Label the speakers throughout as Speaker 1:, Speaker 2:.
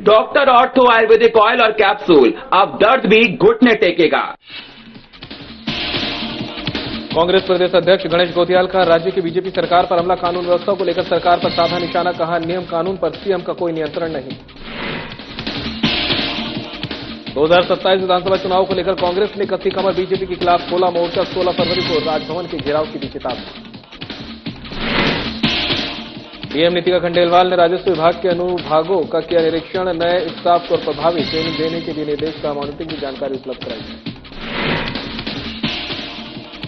Speaker 1: Doctor ortho Ayurvedic oil और capsule, अब दर्द भी घुटने टेकेगा।
Speaker 2: कांग्रेस प्रदेश अध्यक्ष गणेश गोदियाल का राज्य की बीजेपी सरकार पर हमला। कानून व्यवस्था को लेकर सरकार पर साधा निशाना, कहा नियम कानून पर सीएम का कोई नियंत्रण नहीं। 2027 विधानसभा चुनाव को लेकर कांग्रेस ने कसी कमर, बीजेपी के खिलाफ खोला मोर्चा। 16 फरवरी को राजभवन के घेराव की दी चेतावनी। डीएम नीतिका खंडेलवाल ने राजस्व विभाग के अनुभागों का किया निरीक्षण। नए स्टाफ को प्रभावी ट्रेनिंग देने के लिए निर्देश का मॉनिटरिंग की जानकारी उपलब्ध कराई।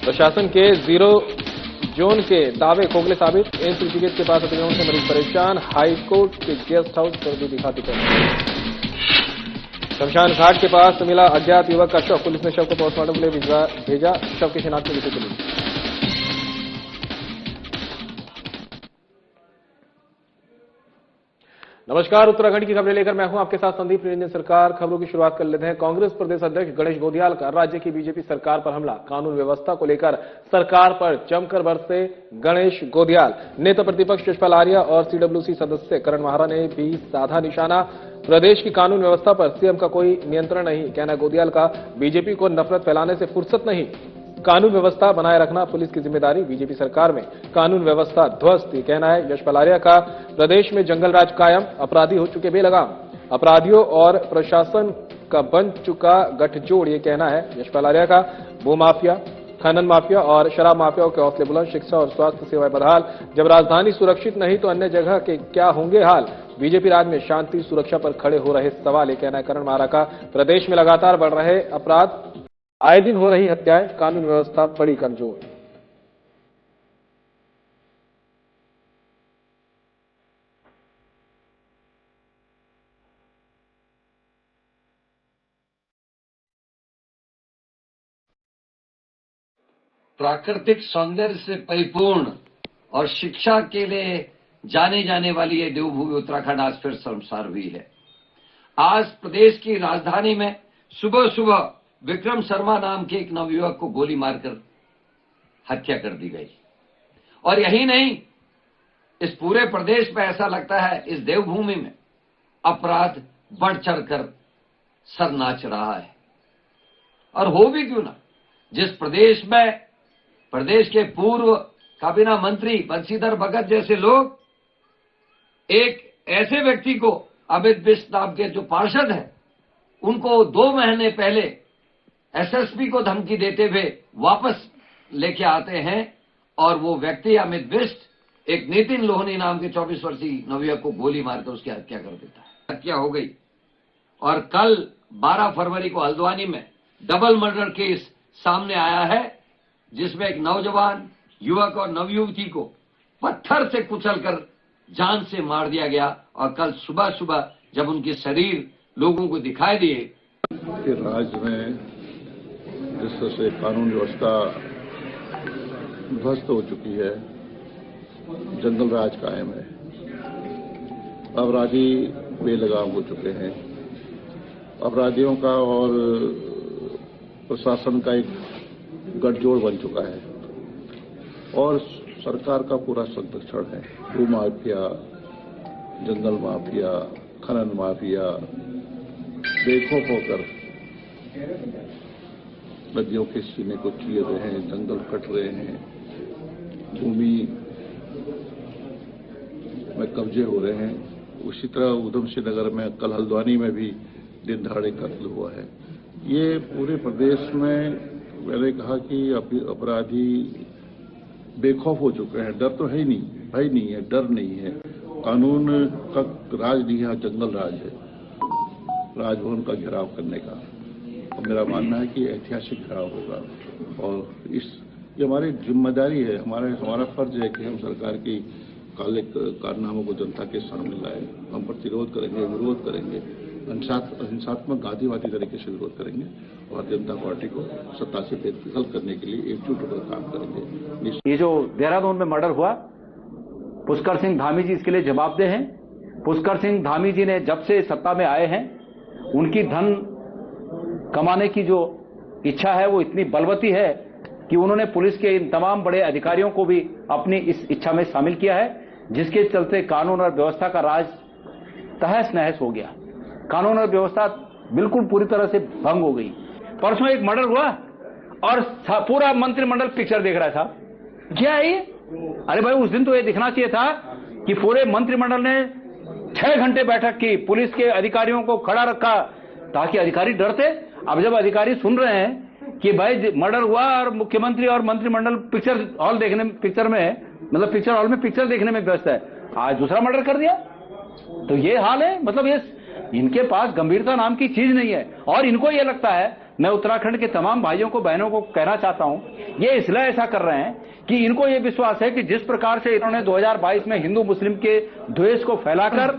Speaker 2: प्रशासन के जीरो जोन के दावे खोखले साबित। एम्स ऋषिकेश के पास अतिक्रमण से मरीज परेशान। हाईकोर्ट के गेस्ट हाउस पर भी दिखा टिकट। शमशान घाट के पास मिला अज्ञात युवक का शव। पुलिस ने शव को पोस्टमार्टम के लिए भेजा। शव की शिनाख्त की पुलिस। नमस्कार, उत्तराखंड की खबरें लेकर मैं हूं आपके साथ संदीप निरंजन सरकार। खबरों की शुरुआत कर लेते हैं। कांग्रेस प्रदेश अध्यक्ष गणेश गोदियाल का राज्य की बीजेपी सरकार पर हमला। कानून व्यवस्था को लेकर सरकार पर जमकर बरसे गणेश गोदियाल। नेता प्रतिपक्ष यशपाल आर्या और सीडब्ल्यूसी सदस्य करण माहरा ने भी साधा निशाना। प्रदेश की कानून व्यवस्था पर सीएम का कोई नियंत्रण नहीं, कहना गोदियाल का। बीजेपी को नफरत फैलाने से फुर्सत नहीं, कानून व्यवस्था बनाए रखना पुलिस की जिम्मेदारी। बीजेपी सरकार में कानून व्यवस्था ध्वस्त, ये कहना है यशपाल आर्या का। प्रदेश में जंगल राज कायम, अपराधी हो चुके बेलगाम। अपराधियों और प्रशासन का बन चुका गठजोड़, ये कहना है यशपाल आर्या का। भूमाफिया, खनन माफिया और शराब माफियाओं के हौसले बुलंद। शिक्षा और स्वास्थ्य सेवाएं बदहाल। जब राजधानी सुरक्षित नहीं तो अन्य जगह के क्या होंगे हाल। बीजेपी राज में शांति सुरक्षा पर खड़े हो रहे सवाल, ये कहना है करण माहरा का। प्रदेश में लगातार बढ़ रहे अपराध, आए दिन हो रही हत्याएं, कानून व्यवस्था बड़ी कमजोर।
Speaker 3: प्राकृतिक सौंदर्य से परिपूर्ण और शिक्षा के लिए जाने जाने वाली ये देवभूमि उत्तराखंड आज फिर शर्मसार हुई है। आज प्रदेश की राजधानी में सुबह सुबह विक्रम शर्मा नाम के एक नवयुवक को गोली मारकर हत्या कर दी गई। और यही नहीं, इस पूरे प्रदेश में ऐसा लगता है इस देवभूमि में अपराध बढ़ चढ़कर सर नाच रहा है। और हो भी क्यों ना, जिस प्रदेश में प्रदेश के पूर्व काबीना मंत्री बंशीधर भगत जैसे लोग एक ऐसे व्यक्ति को, अमित बिष्ट नाम के जो पार्षद हैं, उनको 2 महीने पहले एसएसपी को धमकी देते हुए वापस लेके आते हैं और वो व्यक्ति अमित बिष्ट एक नितिन लोहनी नाम के 24 वर्षीय नवयुवक को गोली मारकर उसकी हत्या कर देता है। हत्या हो गई। और कल 12 फरवरी को हल्द्वानी में डबल मर्डर केस सामने आया है, जिसमें एक नौजवान युवक और नवयुवती को पत्थर से कुचलकर जान से मार दिया गया। और कल सुबह सुबह जब उनके शरीर लोगों को दिखाई दिए,
Speaker 4: राज्य में जिस तरह से कानून व्यवस्था ध्वस्त हो चुकी है, जंगल राज कायम है, अपराधी बेलगाम हो चुके हैं। अपराधियों का और प्रशासन का एक गठजोड़ बन चुका है और सरकार का पूरा संरक्षण है। भूमाफिया, जंगल माफिया, खनन माफिया बेखौफ होकर नदियों के सीने को चीर रहे हैं, जंगल कट रहे हैं, भूमि में कब्जे हो रहे हैं। उसी तरह उधम सिंह नगर में कल हल्द्वानी में भी दिन दहाड़े कत्ल हुआ है। ये पूरे प्रदेश में मैंने कहा कि अपराधी बेखौफ हो चुके हैं। डर तो है ही नहीं, भय नहीं है, डर नहीं है। कानून का राज नहीं है, जंगल राज है, राजभवन का घेराव करने का। और मेरा मानना है कि ऐतिहासिक घेराव होगा और ये हमारी जिम्मेदारी है, हमारा फर्ज है कि हम सरकार की काले कारनामों को जनता के सामने लाए। हम प्रतिरोध करेंगे, विरोध करेंगे, हिंसात्मक गांधीवादी तरीके से विरोध करेंगे और जनता पार्टी को सत्ता से बेदखल करने के लिए एकजुट होकर काम करेंगे।
Speaker 5: ये जो देहरादून में मर्डर हुआ, पुष्कर सिंह धामी जी इसके लिए जवाबदेह हैं। पुष्कर सिंह धामी जी ने जब से सत्ता में आए हैं, उनकी धन कमाने की जो इच्छा है वो इतनी बलवती है कि उन्होंने पुलिस के इन तमाम बड़े अधिकारियों को भी अपनी इस इच्छा में शामिल किया है, जिसके चलते कानून और व्यवस्था का राज तहस नहस हो गया। कानून और व्यवस्था बिल्कुल पूरी तरह से भंग हो गई। परसों एक मर्डर हुआ और पूरा मंत्रिमंडल पिक्चर देख रहा था। क्या है ये? अरे भाई, उस दिन तो ये दिखना चाहिए था कि पूरे मंत्रिमंडल ने 6 घंटे बैठक की, पुलिस के अधिकारियों को खड़ा रखा ताकि अधिकारी डरते। अब जब अधिकारी सुन रहे हैं कि भाई मर्डर हुआ और मुख्यमंत्री और मंत्रिमंडल पिक्चर हॉल में पिक्चर देखने में व्यस्त है, आज दूसरा मर्डर कर दिया, तो ये हाल है। मतलब ये इनके पास गंभीरता नाम की चीज नहीं है। और इनको ये लगता है, मैं उत्तराखंड के तमाम भाइयों को बहनों को कहना चाहता हूं, ये इसलिए ऐसा कर रहे हैं कि इनको ये विश्वास है कि जिस प्रकार से इन्होंने 2022 में हिंदू मुस्लिम के द्वेष को फैलाकर।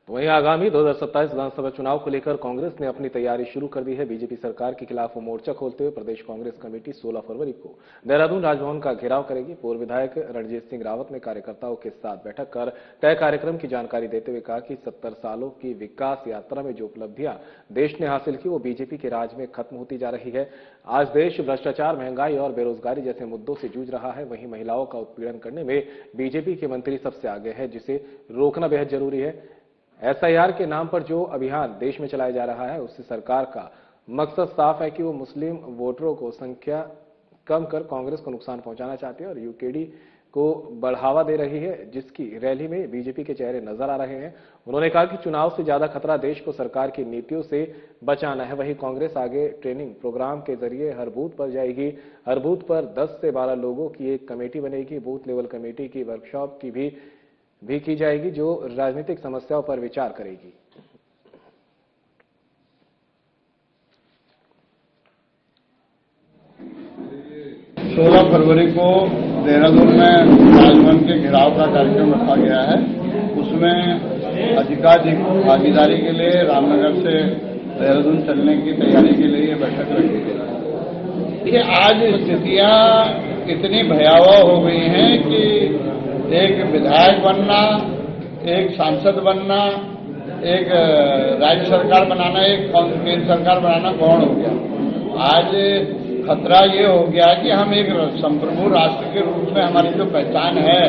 Speaker 2: वहीं आगामी 2027 विधानसभा चुनाव को लेकर कांग्रेस ने अपनी तैयारी शुरू कर दी है। बीजेपी सरकार के खिलाफ मोर्चा खोलते हुए प्रदेश कांग्रेस कमेटी 16 फरवरी को देहरादून राजभवन का घेराव करेगी। पूर्व विधायक रणजीत सिंह रावत ने कार्यकर्ताओं के साथ बैठक कर तय कार्यक्रम की जानकारी देते हुए कहा कि 70 सालों की विकास यात्रा में जो उपलब्धियां देश ने हासिल की वो बीजेपी के राज में खत्म होती जा रही है। आज देश भ्रष्टाचार, महंगाई और बेरोजगारी जैसे मुद्दों से जूझ रहा है। वहीं महिलाओं का उत्पीड़न करने में बीजेपी के मंत्री सबसे आगे है, जिसे रोकना बेहद जरूरी है। एसआईआर के नाम पर जो अभियान देश में चलाया जा रहा है, उससे सरकार का मकसद साफ है कि वो मुस्लिम वोटरों को संख्या कम कर कांग्रेस को नुकसान पहुंचाना चाहती है और यूकेडी को बढ़ावा दे रही है, जिसकी रैली में बीजेपी के चेहरे नजर आ रहे हैं। उन्होंने कहा कि चुनाव से ज्यादा खतरा देश को सरकार की नीतियों से बचाना है। वहीं कांग्रेस आगे ट्रेनिंग प्रोग्राम के जरिए हर बूथ पर जाएगी। हर बूथ पर 10 से 12 लोगों की एक कमेटी बनेगी। बूथ लेवल कमेटी की वर्कशॉप की भी की जाएगी, जो राजनीतिक समस्याओं पर विचार करेगी।
Speaker 4: सोलह फरवरी को देहरादून में राजभवन के घेराव का कार्यक्रम रखा गया है। उसमें अधिकाधिक भागीदारी के लिए रामनगर से देहरादून चलने की तैयारी के लिए बैठक रखी गई है। देखिए, आज स्थितियां इतनी भयावह हो गई हैं कि एक विधायक बनना, एक सांसद बनना, एक राज्य सरकार बनाना, एक केंद्र सरकार बनाना गौण हो गया। आज खतरा ये हो गया कि हम एक संप्रभु राष्ट्र के रूप में हमारी जो पहचान है,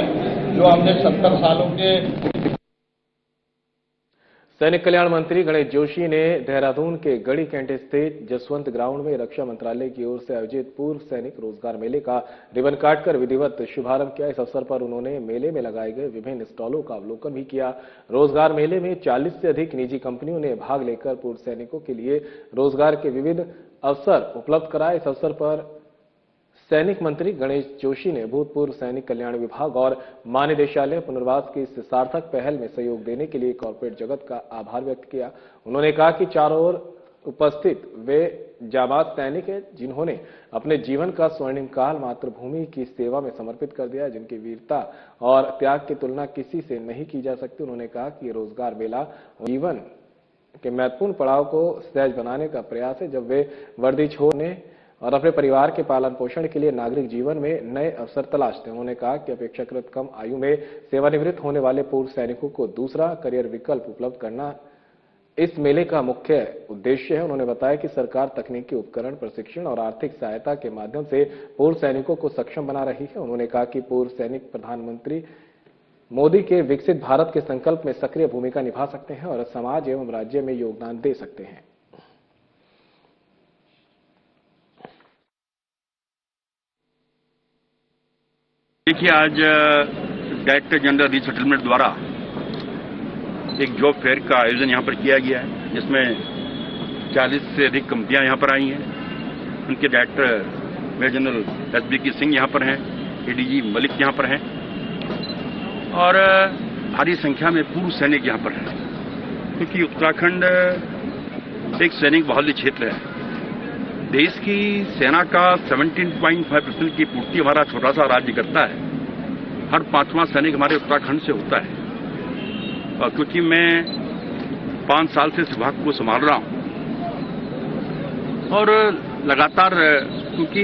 Speaker 4: जो हमने 70 सालों के।
Speaker 2: सैनिक कल्याण मंत्री गणेश जोशी ने देहरादून के गढ़ी कैंट स्थित जसवंत ग्राउंड में रक्षा मंत्रालय की ओर से आयोजित पूर्व सैनिक रोजगार मेले का रिबन काटकर विधिवत शुभारंभ किया। इस अवसर पर उन्होंने मेले में लगाए गए विभिन्न स्टॉलों का अवलोकन भी किया। रोजगार मेले में 40 से अधिक निजी कंपनियों ने भाग लेकर पूर्व सैनिकों के लिए रोजगार के विविध अवसर उपलब्ध कराए। इस अवसर पर सैनिक मंत्री गणेश जोशी ने भूतपूर्व सैनिक कल्याण विभाग और महानिदेशालय पुनर्वास की इस सार्थक पहल में सहयोग देने के लिए कॉर्पोरेट जगत का आभार व्यक्त किया। उन्होंने कहा कि चारों ओर उपस्थित वे जाबाज सैनिक हैं, जिन्होंने अपने जीवन का स्वर्णिम काल मातृभूमि की सेवा में समर्पित कर दिया, जिनकी वीरता और त्याग की तुलना किसी से नहीं की जा सकती। उन्होंने कहा कि रोजगार मेला जीवन के महत्वपूर्ण पड़ाव को सहज बनाने का प्रयास है, जब वे वर्दी छोड़ने और अपने परिवार के पालन पोषण के लिए नागरिक जीवन में नए अवसर तलाशते हैं। उन्होंने कहा कि अपेक्षाकृत कम आयु में सेवानिवृत्त होने वाले पूर्व सैनिकों को दूसरा करियर विकल्प उपलब्ध करना इस मेले का मुख्य उद्देश्य है। उन्होंने बताया कि सरकार तकनीकी उपकरण, प्रशिक्षण और आर्थिक सहायता के माध्यम से पूर्व सैनिकों को सक्षम बना रही है। उन्होंने कहा कि पूर्व सैनिक प्रधानमंत्री मोदी के विकसित भारत के संकल्प में सक्रिय भूमिका निभा सकते हैं और समाज एवं राज्य में योगदान दे सकते हैं।
Speaker 6: देखिए, आज डायरेक्टर जनरल रीसेटलमेंट द्वारा एक जॉब फेयर का आयोजन यहाँ पर किया गया है, जिसमें 40 से अधिक कंपनियां यहाँ पर आई हैं। उनके director major general S B Singh यहाँ पर हैं, एडीजी मलिक यहाँ पर हैं और भारी संख्या में पूर्व सैनिक यहाँ पर हैं, क्योंकि उत्तराखंड एक सैनिक बाहुल्य क्षेत्र है। देश की सेना का 17.5% की पूर्ति हमारा छोटा सा राज्य करता है। हर 5वां सैनिक हमारे उत्तराखंड से होता है। और क्योंकि मैं 5 साल से इस विभाग को संभाल रहा हूं और लगातार, क्योंकि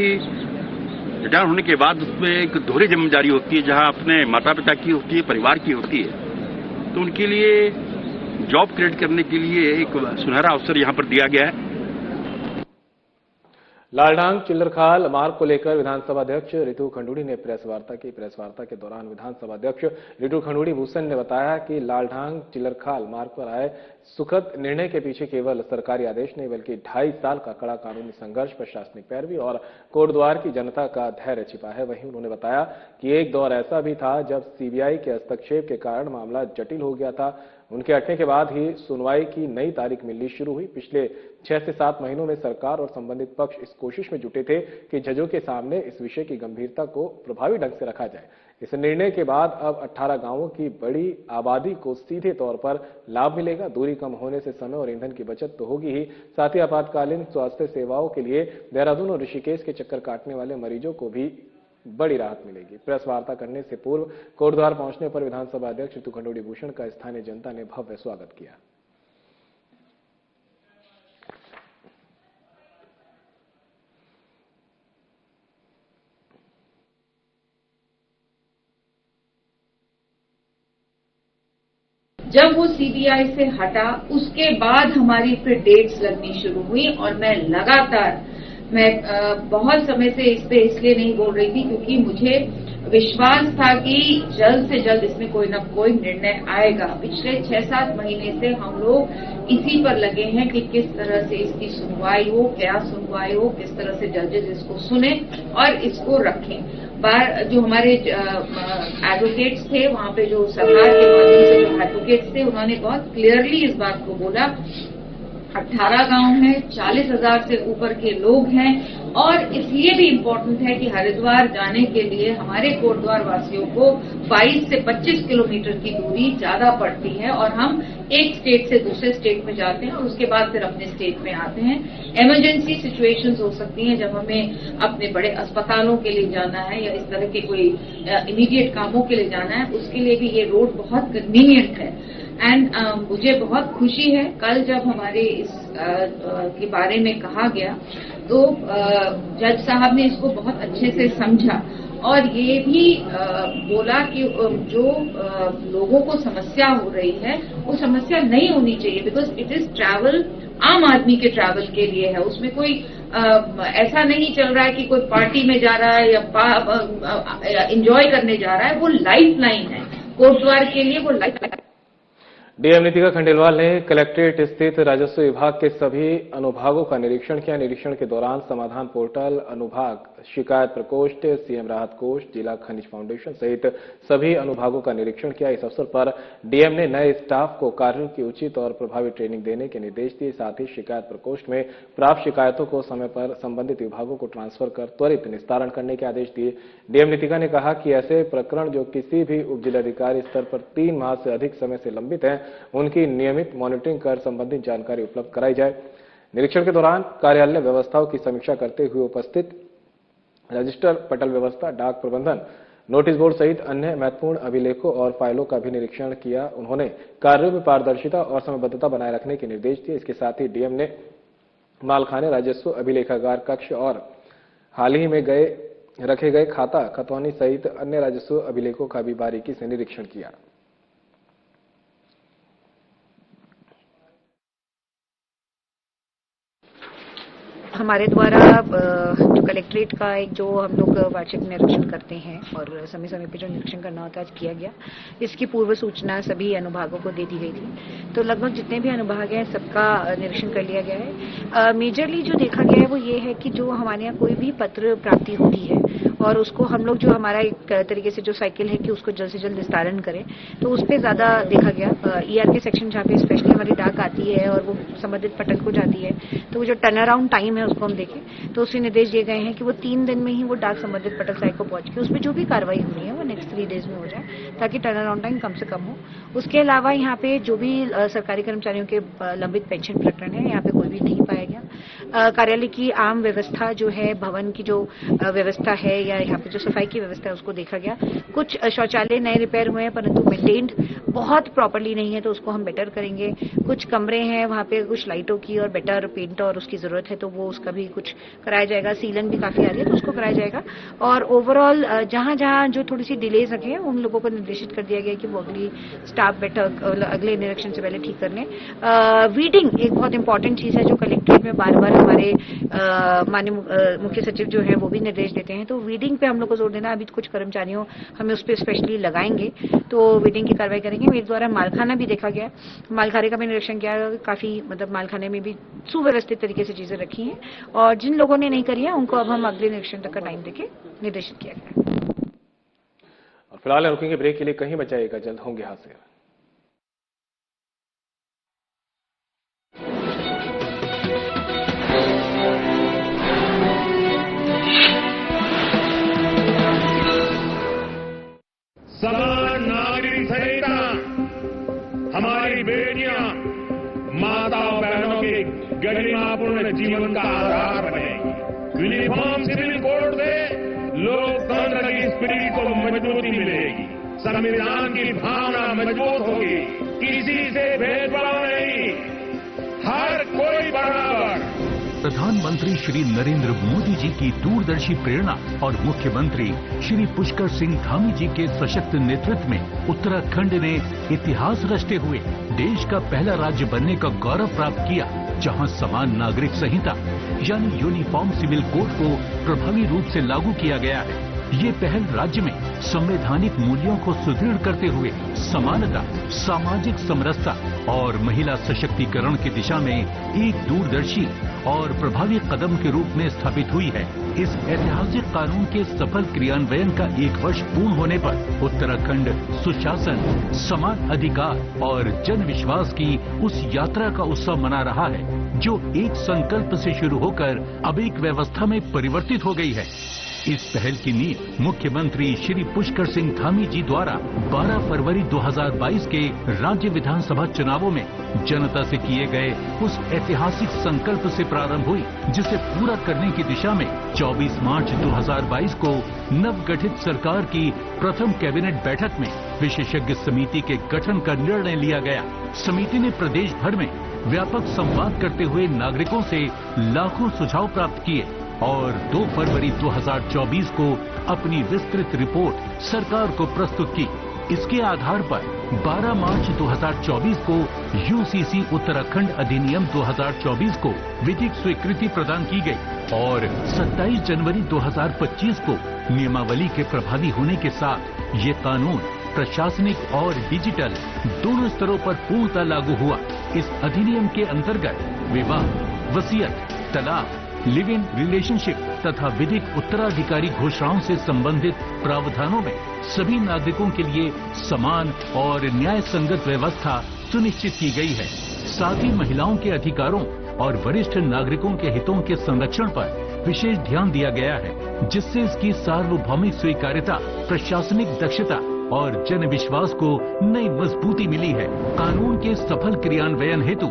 Speaker 6: रिटायर होने के बाद उसमें एक दोहरी जिम्मेदारी होती है, जहां अपने माता पिता की होती है, परिवार की होती है, तो उनके लिए जॉब क्रिएट करने के लिए एक सुनहरा अवसर यहां पर दिया गया है।
Speaker 2: लालढांग चिल्लरखाल मार्ग को लेकर विधानसभा अध्यक्ष रितु खंडूड़ी ने प्रेस वार्ता की। प्रेस वार्ता के दौरान विधानसभा अध्यक्ष रितु खंडूड़ी भूषण ने बताया कि लालढांग चिल्लरखाल मार्ग पर आए सुखद निर्णय के पीछे केवल सरकारी आदेश नहीं बल्कि 2.5 साल का कड़ा कानूनी संघर्ष, प्रशासनिक पैरवी और कोटद्वार की जनता का धैर्य छिपा है। वहीं उन्होंने बताया कि एक दौर ऐसा भी था जब सीबीआई के हस्तक्षेप के कारण मामला जटिल हो गया था। उनके हटने के बाद ही सुनवाई की नई तारीख मिलनी शुरू हुई। पिछले 6 से 7 महीनों में सरकार और संबंधित पक्ष इस कोशिश में जुटे थे कि जजों के सामने इस विषय की गंभीरता को प्रभावी ढंग से रखा जाए। इस निर्णय के बाद अब 18 गांवों की बड़ी आबादी को सीधे तौर पर लाभ मिलेगा। दूरी कम होने से समय और ईंधन की बचत तो होगी ही, साथ ही आपातकालीन स्वास्थ्य सेवाओं के लिए देहरादून और ऋषिकेश के चक्कर काटने वाले मरीजों को भी बड़ी राहत मिलेगी। प्रेस वार्ता करने से पूर्व कोटद्वार पहुंचने पर विधानसभा अध्यक्ष रितु खंडूड़ी भूषण का स्थानीय जनता ने भव्य स्वागत किया।
Speaker 7: जब वो सीबीआई से हटा उसके बाद हमारी फिर डेट्स लगनी शुरू हुई और मैं बहुत समय से इस पे इसलिए नहीं बोल रही थी क्योंकि मुझे विश्वास था कि जल्द से जल्द इसमें कोई न कोई निर्णय आएगा। पिछले 6-7 महीने से हम लोग इसी पर लगे हैं कि किस तरह से इसकी सुनवाई हो, क्या सुनवाई हो, किस तरह से जजेस इसको सुने और इसको रखें। जो हमारे एडवोकेट्स थे वहां पे, जो सरकार के माध्यम से जो एडवोकेट्स थे, उन्होंने बहुत क्लियरली इस बात को बोला 18 गांव हैं, 40,000 से ऊपर के लोग हैं और इसलिए भी इम्पोर्टेंट है कि हरिद्वार जाने के लिए हमारे कोटद्वार वासियों को 22 से 25 किलोमीटर की दूरी ज्यादा पड़ती है और हम एक स्टेट से दूसरे स्टेट में जाते हैं और उसके बाद फिर अपने स्टेट में आते हैं। इमरजेंसी सिचुएशंस हो सकती हैं जब हमें अपने बड़े अस्पतालों के लिए जाना है या इस तरह के कोई इमीडिएट कामों के लिए जाना है, उसके लिए भी ये रोड बहुत कन्वीनियंट है। एंड मुझे बहुत खुशी है, कल जब हमारे इस के बारे में कहा गया तो जज साहब ने इसको बहुत अच्छे से समझा और ये भी बोला कि जो लोगों को समस्या हो रही है वो समस्या नहीं होनी चाहिए, बिकॉज इट इज ट्रैवल, आम आदमी के ट्रैवल के लिए है। उसमें कोई ऐसा नहीं चल रहा है कि कोई पार्टी में जा रहा है या एंजॉय करने जा रहा है। वो लाइफ लाइन है कोटद्वार के लिए, वो life line.
Speaker 2: DM Nitika Khandelwal ने कलेक्ट्रेट स्थित राजस्व विभाग के सभी अनुभागों का निरीक्षण किया। निरीक्षण के दौरान समाधान पोर्टल, अनुभाग, शिकायत प्रकोष्ठ, सीएम राहत कोष, जिला खनिज फाउंडेशन सहित सभी अनुभागों का निरीक्षण किया। इस अवसर पर डीएम ने नए स्टाफ को कार्यों की उचित और प्रभावी ट्रेनिंग देने के निर्देश दिए। साथ ही शिकायत प्रकोष्ठ में प्राप्त शिकायतों को समय पर संबंधित विभागों को ट्रांसफर कर त्वरित निस्तारण करने के आदेश दिए। डीएम नीतिका ने कहा कि ऐसे प्रकरण जो किसी भी उप जिलाधिकारी स्तर पर 3 माह से अधिक समय से लंबित हैं, उनकी नियमित मॉनिटरिंग कर संबंधित जानकारी उपलब्ध कराई जाए। निरीक्षण के दौरान कार्यालय व्यवस्थाओं की समीक्षा करते हुए उपस्थित रजिस्टर, पटल व्यवस्था, डाक प्रबंधन, नोटिस बोर्ड सहित अन्य महत्वपूर्ण अभिलेखों और फाइलों का भी निरीक्षण किया। उन्होंने कार्यों में पारदर्शिता और समयबद्धता बनाए रखने के निर्देश दिए। इसके साथ ही डीएम ने मालखाने, राजस्व अभिलेखागार कक्ष और हाल ही में रखे गए खाता, खतौनी सहित अन्य राजस्व अभिलेखों का भी बारीकी से निरीक्षण किया।
Speaker 8: हमारे द्वारा जो कलेक्ट्रेट का एक जो हम लोग वार्षिक निरीक्षण करते हैं और समय समय पे जो निरीक्षण करना होता है आज किया गया। इसकी पूर्व सूचना सभी अनुभागों को दे दी गई थी, तो लगभग जितने भी अनुभाग हैं सबका निरीक्षण कर लिया गया है। मेजरली जो देखा गया है वो ये है कि जो हमारे यहाँ कोई भी पत्र प्राप्ति होती है और उसको हम लोग जो हमारा एक तरीके से जो साइकिल है कि उसको जल्द से जल्द निस्तारण करें, तो उस पर ज्यादा देखा गया। ईआर के सेक्शन जहाँ पे स्पेशली हमारी डाक आती है और वो संबंधित पटल को जाती है, तो वो जो टर्न अराउंड टाइम है उसको हम देखें तो उससे निर्देश दिए गए हैं कि वो 3 दिन में ही वो डाक संबंधित पटल साइट को पहुंच के उसमें जो भी कार्रवाई होनी है वो नेक्स्ट 3 डेज में हो जाए, ताकि टर्न अराउंड टाइम कम से कम हो। उसके अलावा यहाँ पे जो भी सरकारी कर्मचारियों के लंबित पेंशन प्रकरण है, यहाँ पे कोई भी नहीं पाया गया। कार्यालय की आम व्यवस्था जो है, भवन की जो व्यवस्था है या यहाँ पे जो सफाई की व्यवस्था है उसको देखा गया। कुछ शौचालय नए रिपेयर हुए हैं परंतु मेंटेन्ड बहुत प्रॉपरली नहीं है, तो उसको हम बेटर करेंगे। कुछ कमरे हैं वहाँ पे कुछ लाइटों की और बेटर पेंट और उसकी जरूरत है, तो वो उसका भी कुछ कराया जाएगा। सीलन भी काफी आ रही है तो उसको कराया जाएगा। और ओवरऑल जहां जहां जो थोड़ी सी डिलेज रखे हैं उन लोगों को निर्देशित कर दिया गया कि वो अगली स्टाफ बैठक अगले निरीक्षण से पहले ठीक कर लें। वीडिंग एक बहुत इंपॉर्टेंट चीज है जो कलेक्ट्रेट में बार बार हमारे माननीय मुख्य सचिव जो है वो भी निर्देश देते हैं। तो वीडिंग पे हम लोग को जोर देना, अभी कुछ कर्मचारियों हमें उस पर स्पेशली लगाएंगे, तो वीडिंग की कार्रवाई करेंगे। मेरे द्वारा मालखाना भी देखा गया, मालखाने का भी निरीक्षण किया, काफी मतलब मालखाने में भी सुव्यवस्थित तरीके से चीजें रखी हैं, और जिन लोगों ने नहीं करी है उनको अब हम अगले निरीक्षण तक का टाइम देके निर्देशित किया गया।
Speaker 2: और फिलहाल रुकेंगे ब्रेक के लिए, कहीं मत जाइएगा, जल्द होंगे हाजिर।
Speaker 9: समान नागरिक संहिता हमारी बेटियां, माता और बहनों के गरिमापूर्ण जीवन का आधार बनेगी। यूनिफॉर्म सिविल कोड से लोकतंत्र की स्पिरिट को मजबूती मिलेगी, संविधान की भावना मजबूत होगी, किसी से भेदभाव नहीं, हर कोई बराबर।
Speaker 10: प्रधानमंत्री श्री नरेंद्र मोदी जी की दूरदर्शी प्रेरणा और मुख्यमंत्री श्री पुष्कर सिंह धामी जी के सशक्त नेतृत्व में उत्तराखंड ने इतिहास रचते हुए देश का पहला राज्य बनने का गौरव प्राप्त किया, जहां समान नागरिक संहिता यानी यूनिफॉर्म सिविल कोड को प्रभावी रूप से लागू किया गया है। ये पहल राज्य में संवैधानिक मूल्यों को सुदृढ़ करते हुए समानता, सामाजिक समरसता और महिला सशक्तिकरण की दिशा में एक दूरदर्शी और प्रभावी कदम के रूप में स्थापित हुई है। इस ऐतिहासिक कानून के सफल क्रियान्वयन का 1 वर्ष पूर्ण होने पर उत्तराखंड सुशासन, समान अधिकार और जन विश्वास की उस यात्रा का उत्सव मना रहा है, जो एक संकल्प से शुरू होकर अब एक व्यवस्था में परिवर्तित हो गई है। इस पहल की नींव मुख्यमंत्री श्री पुष्कर सिंह धामी जी द्वारा 12 फरवरी 2022 के राज्य विधानसभा चुनावों में जनता से किए गए उस ऐतिहासिक संकल्प से प्रारंभ हुई, जिसे पूरा करने की दिशा में 24 मार्च 2022 को नवगठित सरकार की प्रथम कैबिनेट बैठक में विशेषज्ञ समिति के गठन का निर्णय लिया गया। समिति ने प्रदेश भर में व्यापक संवाद करते हुए नागरिकों से लाखों सुझाव प्राप्त किए और 2 फरवरी 2024 को अपनी विस्तृत रिपोर्ट सरकार को प्रस्तुत की। इसके आधार पर 12 मार्च 2024 को यूसीसी उत्तराखंड अधिनियम 2024 को विधिक स्वीकृति प्रदान की गई और 27 जनवरी 2025 को नियमावली के प्रभावी होने के साथ ये कानून प्रशासनिक और डिजिटल दोनों स्तरों पर पूर्णतः लागू हुआ। इस अधिनियम के अंतर्गत विवाह, वसीयत, तलाक, लिव इन रिलेशनशिप तथा विधिक उत्तराधिकारी घोषणाओं से संबंधित प्रावधानों में सभी नागरिकों के लिए समान और न्याय संगत व्यवस्था सुनिश्चित की गई है। साथ ही महिलाओं के अधिकारों और वरिष्ठ नागरिकों के हितों के संरक्षण पर विशेष ध्यान दिया गया है, जिससे इसकी सार्वभौमिक स्वीकार्यता, प्रशासनिक दक्षता और जन विश्वास को नई मजबूती मिली है। कानून के सफल क्रियान्वयन हेतु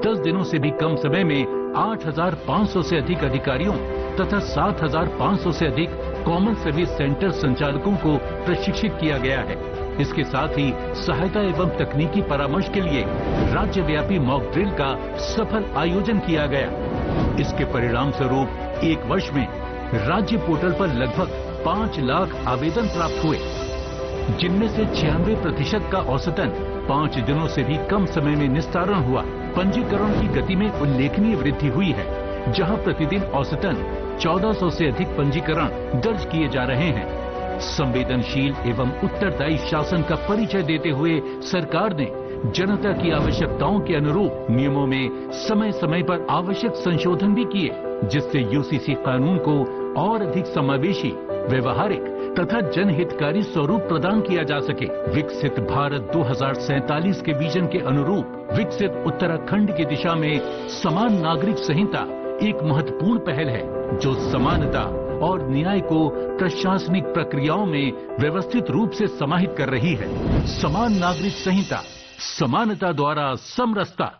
Speaker 10: 10 दिनों से भी कम समय में 8,500 से अधिक अधिकारियों तथा 7,500 से अधिक कॉमन सर्विस सेंटर संचालकों को प्रशिक्षित किया गया है। इसके साथ ही सहायता एवं तकनीकी परामर्श के लिए राज्यव्यापी मॉक ड्रिल का सफल आयोजन किया गया। इसके परिणाम स्वरूप 1 वर्ष में राज्य पोर्टल पर लगभग 5 लाख आवेदन प्राप्त हुए, जिनमें से 96% का औसतन 5 दिनों से भी कम समय में निस्तारण हुआ। पंजीकरण की गति में उल्लेखनीय वृद्धि हुई है, जहां प्रतिदिन औसतन 1400 से अधिक पंजीकरण दर्ज किए जा रहे हैं। संवेदनशील एवं उत्तरदायी शासन का परिचय देते हुए सरकार ने जनता की आवश्यकताओं के अनुरूप नियमों में समय समय पर आवश्यक संशोधन भी किए, जिससे यूसीसी कानून को और अधिक समावेशी, व्यवहारिक तथा जनहितकारी स्वरूप प्रदान किया जा सके। विकसित भारत 2047 के विजन के अनुरूप विकसित उत्तराखंड की दिशा में समान नागरिक संहिता एक महत्वपूर्ण पहल है, जो समानता और न्याय को प्रशासनिक प्रक्रियाओं में व्यवस्थित रूप से समाहित कर रही है। समान नागरिक संहिता, समानता द्वारा समरसता।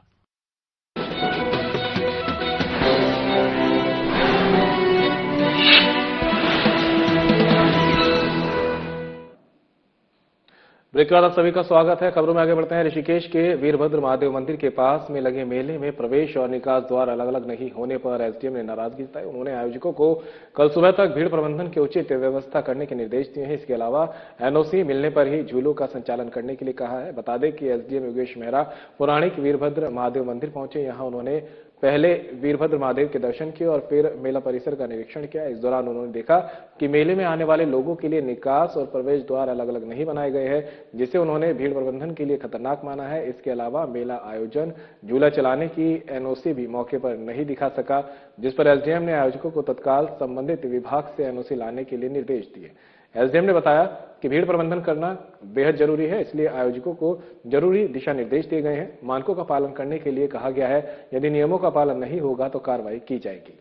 Speaker 2: ब्रेक के बाद आप सभी का स्वागत है। खबरों में आगे बढ़ते हैं। ऋषिकेश के वीरभद्र महादेव मंदिर के पास में लगे मेले में प्रवेश और निकास द्वार अलग अलग नहीं होने पर एसडीएम ने नाराजगी जताई। उन्होंने आयोजकों को कल सुबह तक भीड़ प्रबंधन की उचित व्यवस्था करने के निर्देश दिए हैं। इसके अलावा एनओसी मिलने पर ही झूलों का संचालन करने के लिए कहा है। बता दें कि एसडीएम योगेश मेहरा पौराणिक वीरभद्र महादेव मंदिर पहुंचे। यहां उन्होंने पहले वीरभद्र महादेव के दर्शन किए और फिर मेला परिसर का निरीक्षण किया। इस दौरान उन्होंने देखा कि मेले में आने वाले लोगों के लिए निकास और प्रवेश द्वार अलग अलग नहीं बनाए गए हैं, जिसे उन्होंने भीड़ प्रबंधन के लिए खतरनाक माना है। इसके अलावा मेला आयोजन झूला चलाने की एनओसी भी मौके पर नहीं दिखा सका, जिस पर एसडीएम ने आयोजकों को तत्काल संबंधित विभाग से एनओसी लाने के लिए निर्देश दिए। एसडीएम ने बताया कि भीड़ प्रबंधन करना बेहद जरूरी है, इसलिए आयोजकों को जरूरी दिशा निर्देश दिए गए हैं। मानकों का पालन करने के लिए कहा गया है, यदि नियमों का पालन नहीं होगा तो कार्रवाई की जाएगी।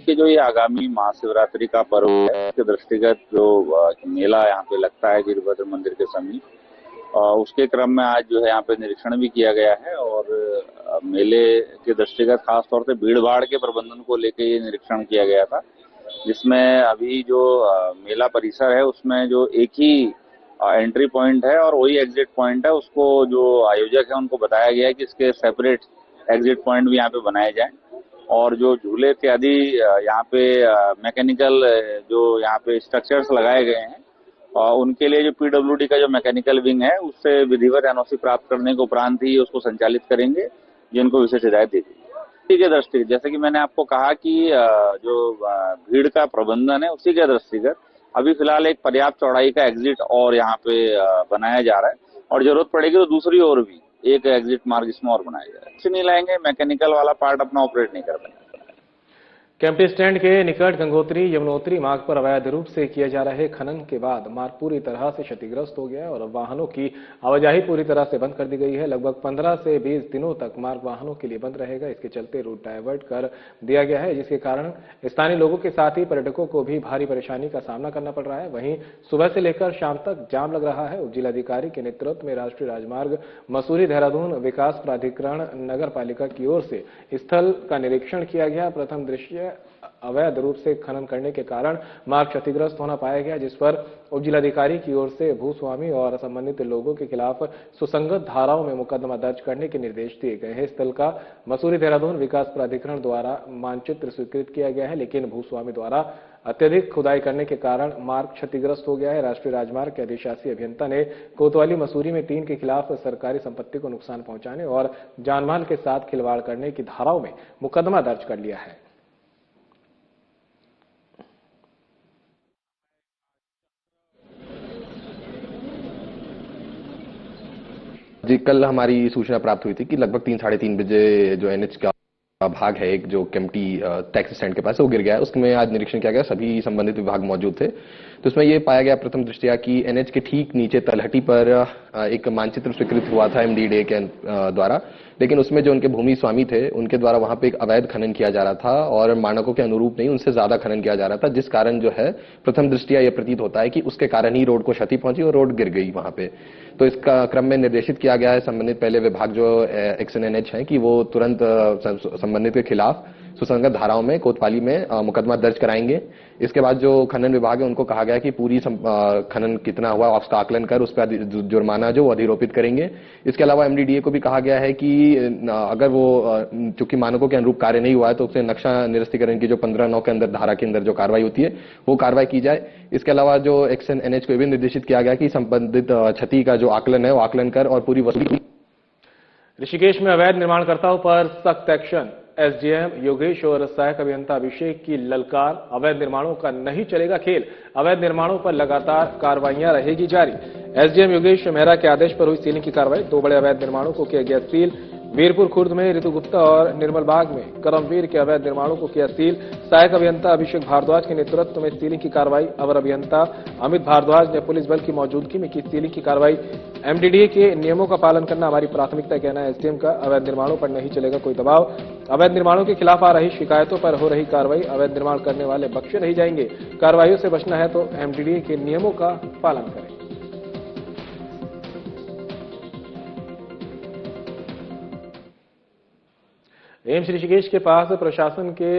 Speaker 11: कि जो ये आगामी महाशिवरात्रि का पर्व है, इसके दृष्टिगत जो मेला यहाँ पे लगता है वीरभद्र मंदिर के समीप, उसके क्रम में आज जो है यहाँ पे निरीक्षण भी किया गया है और मेले के दृष्टिगत खास तौर से भीड़ भाड़ के प्रबंधन को लेकर ये निरीक्षण किया गया था, जिसमें अभी जो मेला परिसर है उसमें जो एक ही एंट्री पॉइंट है और वही एग्जिट पॉइंट है, उसको जो आयोजक है उनको बताया गया है कि इसके सेपरेट एग्जिट पॉइंट भी यहाँ पे बनाए जाए और जो झूले इत्यादि यहाँ पे मैकेनिकल जो यहाँ पे स्ट्रक्चर्स लगाए गए हैं और उनके लिए जो पीडब्ल्यूडी का जो मैकेनिकल विंग है उससे विधिवत एनओसी प्राप्त करने के उपरांत ही उसको संचालित करेंगे, जिनको विशेष हिदायत दी गई। के दृष्टिगत जैसे कि मैंने आपको कहा कि जो भीड़ का प्रबंधन है उसी के दृष्टिगत अभी फिलहाल एक पर्याप्त चौड़ाई का एग्जिट और यहाँ पे बनाया जा रहा है और जरूरत पड़ेगी तो दूसरी ओर भी एक एग्जिट मार्ग इसमें और बनाया जा रहा है। नहीं लाएंगे, मैकेनिकल वाला पार्ट अपना ऑपरेट नहीं कर पाएंगे।
Speaker 2: कैंपटी स्टैंड के निकट गंगोत्री यमुनोत्री मार्ग पर अवैध रूप से किए जा रहे खनन के बाद मार्ग पूरी तरह से क्षतिग्रस्त हो गया और वाहनों की आवाजाही पूरी तरह से बंद कर दी गई है। लगभग 15 से 20 दिनों तक मार्ग वाहनों के लिए बंद रहेगा। इसके चलते रूट डायवर्ट कर दिया गया है, जिसके कारण स्थानीय लोगों के साथ ही पर्यटकों को भी भारी परेशानी का सामना करना पड़ रहा है। वहीं सुबह से लेकर शाम तक जाम लग रहा है। उपजिलाधिकारी के नेतृत्व में राष्ट्रीय राजमार्ग मसूरी देहरादून विकास प्राधिकरण नगर पालिका की ओर से स्थल का निरीक्षण किया गया। प्रथम दृश्य अवैध रूप से खनन करने के कारण मार्ग क्षतिग्रस्त होना पाया गया, जिस पर उपजिलाधिकारी की ओर से भूस्वामी और संबंधित लोगों के खिलाफ सुसंगत धाराओं में मुकदमा दर्ज करने के निर्देश दिए गए हैं। स्थल का मसूरी देहरादून विकास प्राधिकरण द्वारा मानचित्र स्वीकृत किया गया है, लेकिन भूस्वामी द्वारा अत्यधिक खुदाई करने के कारण मार्ग क्षतिग्रस्त हो गया है। राष्ट्रीय राजमार्ग के अधिशासी अभियंता ने कोतवाली मसूरी में 3 के खिलाफ सरकारी संपत्ति को नुकसान पहुंचाने और जानमाल के साथ खिलवाड़ करने की धाराओं में मुकदमा दर्ज कर लिया है।
Speaker 12: जी, कल हमारी सूचना प्राप्त हुई थी कि लगभग 3-3:30 बजे जो एनएच का भाग है एक जो कैंपटी टैक्सी स्टैंड के पास है वो गिर गया है। उसमें आज निरीक्षण किया गया, सभी संबंधित विभाग मौजूद थे। तो उसमें ये पाया गया प्रथम दृष्टया कि एनएच के ठीक नीचे तलहटी पर एक मानचित्र स्वीकृत हुआ था एमडीडीए के द्वारा, लेकिन उसमें जो उनके भूमि स्वामी थे उनके द्वारा वहां पे एक अवैध खनन किया जा रहा था और मानकों के अनुरूप नहीं, उनसे ज्यादा खनन किया जा रहा था, जिस कारण जो है प्रथम दृष्टया यह प्रतीत होता है कि उसके कारण ही रोड को क्षति पहुंची और रोड गिर गई वहां पे। तो इसका क्रम में निर्देशित किया गया है संबंधित पहले विभाग जो एक्सएनएनएच है कि वो तुरंत संबंधित के खिलाफ सुसंगत धाराओं में कोतवाली में मुकदमा दर्ज कराएंगे। इसके बाद जो खनन विभाग है उनको कहा गया कि पूरी खनन कितना हुआ उसका आकलन कर उस पर जुर्माना जो अधिरोपित करेंगे। इसके अलावा एमडीडीए को भी कहा गया है कि अगर वो चूंकि मानकों के अनुरूप कार्य नहीं हुआ है तो उसे नक्शा निरस्तीकरण की जो 15(9) के अंदर धारा के अंदर जो कार्रवाई होती है वो कार्रवाई की जाए। इसके अलावा जो एक्सएनएनएच को भी निर्देशित किया गया कि संबंधित क्षति का जो आकलन है वो आकलन कर और पूरी वसूली।
Speaker 2: ऋषिकेश में अवैध निर्माणकर्ताओं पर सख्त एक्शन। एसडीएम योगेश और सहायक अभियंता अभिषेक की ललकार। अवैध निर्माणों का नहीं चलेगा खेल, अवैध निर्माणों पर लगातार कार्रवाइयां रहेगी जारी। एसडीएम योगेश मेहरा के आदेश पर हुई सीलिंग की कार्रवाई। 2 बड़े अवैध निर्माणों को किया गया सील। वीरपुर खुर्द में ऋतु गुप्ता और निर्मल बाग में करमवीर के अवैध निर्माणों को किया सील। सहायक अभियंता अभिषेक भारद्वाज के नेतृत्व में सीलिंग की कार्रवाई। अवर अभियंता अमित भारद्वाज ने पुलिस बल की मौजूदगी में की सीलिंग की कार्रवाई। एमडीडीए के नियमों का पालन करना हमारी प्राथमिकता, कहना है एसडीएम का। अवैध निर्माणों पर नहीं चलेगा कोई दबाव। अवैध निर्माणों के खिलाफ आ रही शिकायतों पर हो रही कार्रवाई। अवैध निर्माण करने वाले बख्शे नहीं जाएंगे। कार्रवाइयों से बचना है तो एमडीडीए के नियमों का पालन करें। एम्स ऋषिकेश के पास प्रशासन के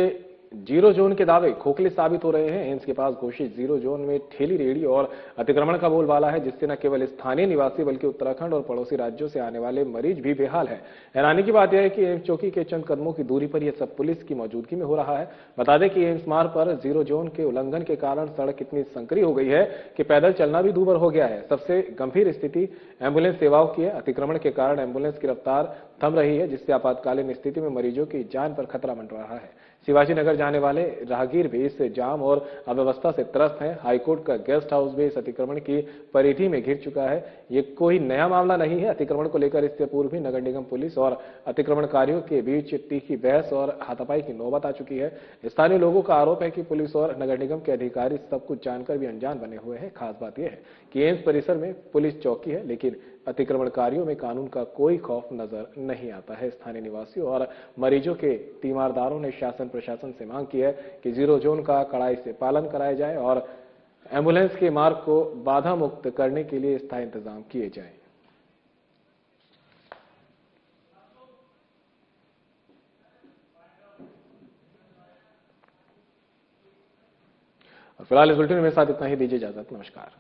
Speaker 2: जीरो जोन के दावे खोखले साबित हो रहे हैं। एम्स के पास घोषित जीरो जोन में ठेली रेहड़ी और अतिक्रमण का बोलबाला है, जिससे न केवल स्थानीय निवासी बल्कि उत्तराखंड और पड़ोसी राज्यों से आने वाले मरीज भी बेहाल है। हैरानी की बात यह है कि एम्स चौकी के चंद कदमों की दूरी पर यह सब पुलिस की मौजूदगी में हो रहा है। बता दें कि एम्स मार्ग पर जीरो जोन के उल्लंघन के कारण सड़क इतनी संकरी हो गई है कि पैदल चलना भी दूभर हो गया है। सबसे गंभीर स्थिति एम्बुलेंस सेवाओं की है। अतिक्रमण के कारण एम्बुलेंस की रफ्तार थम रही है, जिससे आपातकालीन स्थिति में मरीजों की जान पर खतरा मंडरा रहा है। शिवाजी नगर जाने वाले राहगीर भी इस जाम और अव्यवस्था से त्रस्त हैं। हाईकोर्ट का गेस्ट हाउस भी इस अतिक्रमण की परिधि में घिर चुका है। ये कोई नया मामला नहीं है। अतिक्रमण को लेकर इससे पूर्व भी नगर निगम पुलिस और अतिक्रमणकारियों के बीच तीखी बहस और हाथापाई की नौबत आ चुकी है। स्थानीय लोगों का आरोप है कि पुलिस और नगर निगम के अधिकारी सब कुछ जानकर भी अनजान बने हुए हैं। खास बात यह है कि एम्स परिसर में पुलिस चौकी है, लेकिन अतिक्रमणकारियों में कानून का कोई खौफ नजर नहीं आता है। स्थानीय निवासियों और मरीजों के तीमारदारों ने शासन प्रशासन से मांग की है कि जीरो जोन का कड़ाई से पालन कराया जाए और एम्बुलेंस के मार्ग को बाधा मुक्त करने के लिए स्थायी इंतजाम किए जाएं। और फिलहाल इस बुलेटिन में साथ इतना ही। दीजिए इजाजत। नमस्कार।